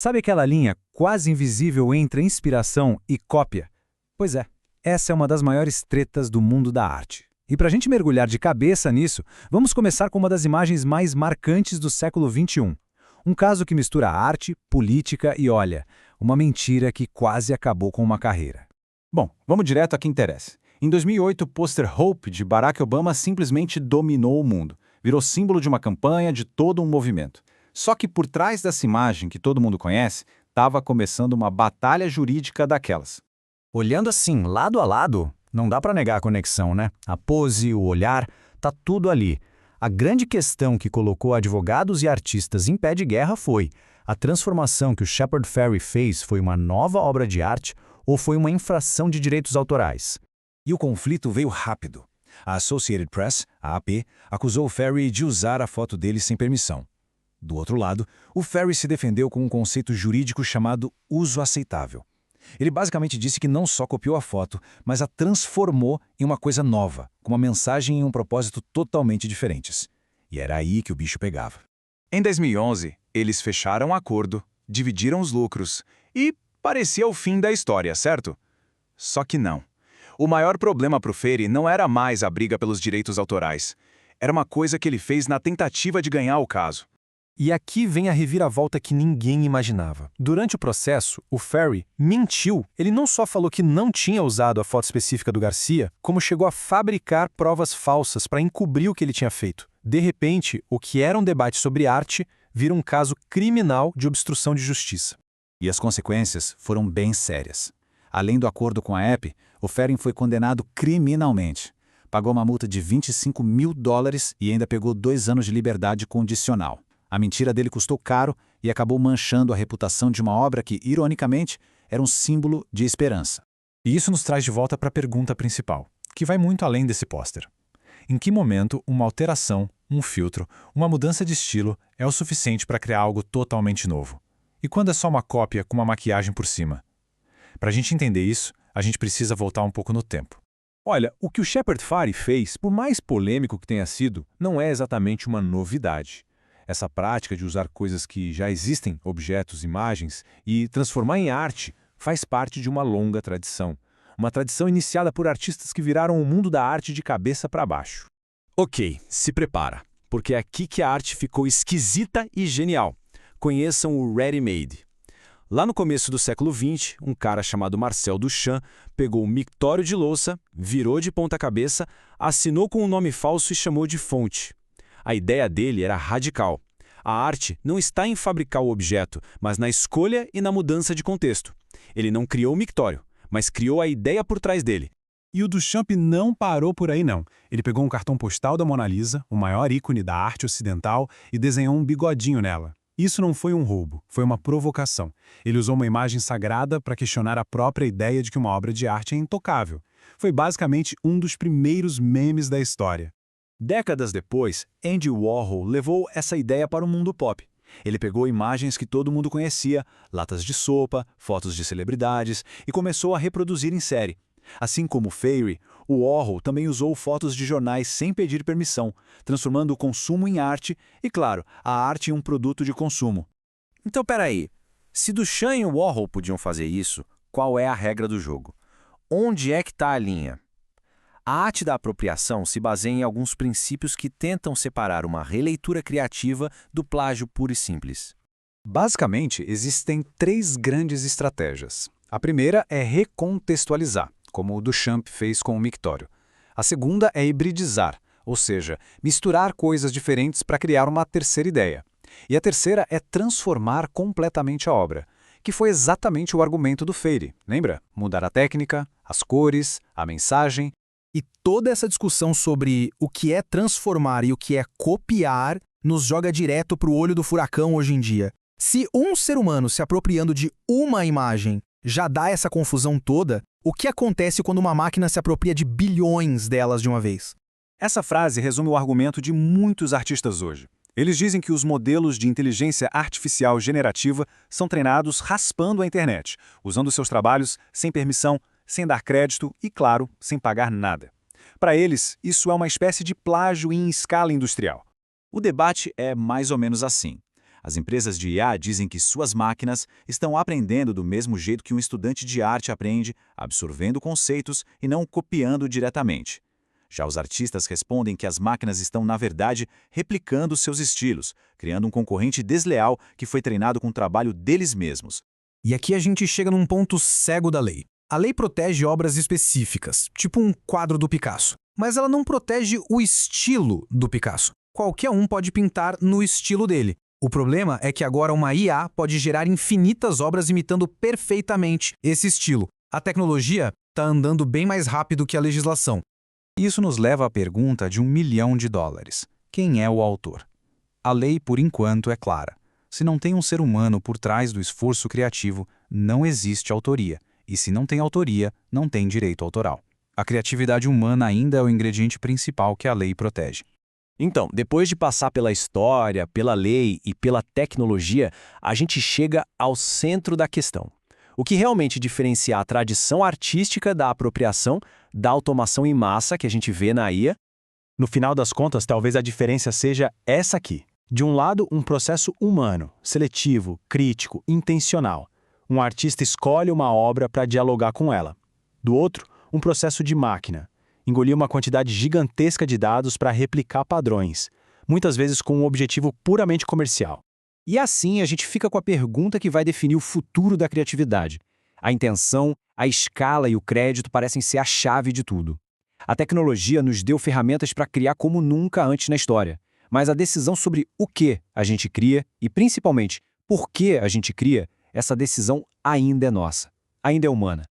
Sabe aquela linha quase invisível entre inspiração e cópia? Pois é, essa é uma das maiores tretas do mundo da arte. E para a gente mergulhar de cabeça nisso, vamos começar com uma das imagens mais marcantes do século XXI. Um caso que mistura arte, política e, olha, uma mentira que quase acabou com uma carreira. Bom, vamos direto a que interessa. Em 2008, o pôster Hope de Barack Obama simplesmente dominou o mundo. Virou símbolo de uma campanha, de todo um movimento. Só que por trás dessa imagem que todo mundo conhece, estava começando uma batalha jurídica daquelas. Olhando assim, lado a lado, não dá para negar a conexão, né? A pose, o olhar, tá tudo ali. A grande questão que colocou advogados e artistas em pé de guerra foi: a transformação que o Shepard Fairey fez foi uma nova obra de arte ou foi uma infração de direitos autorais? E o conflito veio rápido. A Associated Press, a AP, acusou o Fairey de usar a foto dele sem permissão. Do outro lado, o Fairey se defendeu com um conceito jurídico chamado uso aceitável. Ele basicamente disse que não só copiou a foto, mas a transformou em uma coisa nova, com uma mensagem e um propósito totalmente diferentes. E era aí que o bicho pegava. Em 2011, eles fecharam um acordo, dividiram os lucros e parecia o fim da história, certo? Só que não. O maior problema para o Fairey não era mais a briga pelos direitos autorais. Era uma coisa que ele fez na tentativa de ganhar o caso. E aqui vem a reviravolta que ninguém imaginava. Durante o processo, o Fairey mentiu. Ele não só falou que não tinha usado a foto específica do Garcia, como chegou a fabricar provas falsas para encobrir o que ele tinha feito. De repente, o que era um debate sobre arte vira um caso criminal de obstrução de justiça. E as consequências foram bem sérias. Além do acordo com a app, o Fairey foi condenado criminalmente. Pagou uma multa de $25 mil e ainda pegou 2 anos de liberdade condicional. A mentira dele custou caro e acabou manchando a reputação de uma obra que, ironicamente, era um símbolo de esperança. E isso nos traz de volta para a pergunta principal, que vai muito além desse pôster. Em que momento uma alteração, um filtro, uma mudança de estilo é o suficiente para criar algo totalmente novo? E quando é só uma cópia com uma maquiagem por cima? Para a gente entender isso, a gente precisa voltar um pouco no tempo. Olha, o que o Shepard Fairey fez, por mais polêmico que tenha sido, não é exatamente uma novidade. Essa prática de usar coisas que já existem, objetos, imagens, e transformar em arte, faz parte de uma longa tradição. Uma tradição iniciada por artistas que viraram o mundo da arte de cabeça para baixo. Ok, se prepara, porque é aqui que a arte ficou esquisita e genial. Conheçam o ready-made. Lá no começo do século XX, um cara chamado Marcel Duchamp pegou um mictório de louça, virou de ponta cabeça, assinou com um nome falso e chamou de fonte. A ideia dele era radical. A arte não está em fabricar o objeto, mas na escolha e na mudança de contexto. Ele não criou o mictório, mas criou a ideia por trás dele. E o Duchamp não parou por aí não. Ele pegou um cartão postal da Mona Lisa, o maior ícone da arte ocidental, e desenhou um bigodinho nela. Isso não foi um roubo, foi uma provocação. Ele usou uma imagem sagrada para questionar a própria ideia de que uma obra de arte é intocável. Foi basicamente um dos primeiros memes da história. Décadas depois, Andy Warhol levou essa ideia para o mundo pop. Ele pegou imagens que todo mundo conhecia, latas de sopa, fotos de celebridades, e começou a reproduzir em série. Assim como Fairey, o Warhol também usou fotos de jornais sem pedir permissão, transformando o consumo em arte e, claro, a arte em um produto de consumo. Então, peraí. Se Duchamp e o Warhol podiam fazer isso, qual é a regra do jogo? Onde é que está a linha? A arte da apropriação se baseia em alguns princípios que tentam separar uma releitura criativa do plágio puro e simples. Basicamente, existem 3 grandes estratégias. A primeira é recontextualizar, como o Duchamp fez com o mictório. A segunda é hibridizar, ou seja, misturar coisas diferentes para criar uma terceira ideia. E a terceira é transformar completamente a obra, que foi exatamente o argumento do Fairey, lembra? Mudar a técnica, as cores, a mensagem. E toda essa discussão sobre o que é transformar e o que é copiar nos joga direto para o olho do furacão hoje em dia. Se um ser humano se apropriando de uma imagem já dá essa confusão toda, o que acontece quando uma máquina se apropria de bilhões delas de uma vez? Essa frase resume o argumento de muitos artistas hoje. Eles dizem que os modelos de inteligência artificial generativa são treinados raspando a internet, usando seus trabalhos sem permissão, sem dar crédito e, claro, sem pagar nada. Para eles, isso é uma espécie de plágio em escala industrial. O debate é mais ou menos assim. As empresas de IA dizem que suas máquinas estão aprendendo do mesmo jeito que um estudante de arte aprende, absorvendo conceitos e não copiando diretamente. Já os artistas respondem que as máquinas estão, na verdade, replicando seus estilos, criando um concorrente desleal que foi treinado com o trabalho deles mesmos. E aqui a gente chega num ponto cego da lei. A lei protege obras específicas, tipo um quadro do Picasso. Mas ela não protege o estilo do Picasso. Qualquer um pode pintar no estilo dele. O problema é que agora uma IA pode gerar infinitas obras imitando perfeitamente esse estilo. A tecnologia está andando bem mais rápido que a legislação. Isso nos leva à pergunta de $1 milhão. Quem é o autor? A lei, por enquanto, é clara. Se não tem um ser humano por trás do esforço criativo, não existe autoria. E se não tem autoria, não tem direito autoral. A criatividade humana ainda é o ingrediente principal que a lei protege. Então, depois de passar pela história, pela lei e pela tecnologia, a gente chega ao centro da questão. O que realmente diferencia a tradição artística da apropriação, da automação em massa que a gente vê na IA? No final das contas, talvez a diferença seja essa aqui. De um lado, um processo humano, seletivo, crítico, intencional. Um artista escolhe uma obra para dialogar com ela. Do outro, um processo de máquina. Engolir uma quantidade gigantesca de dados para replicar padrões, muitas vezes com um objetivo puramente comercial. E assim a gente fica com a pergunta que vai definir o futuro da criatividade. A intenção, a escala e o crédito parecem ser a chave de tudo. A tecnologia nos deu ferramentas para criar como nunca antes na história. Mas a decisão sobre o que a gente cria e, principalmente, por que a gente cria, essa decisão ainda é nossa, ainda é humana.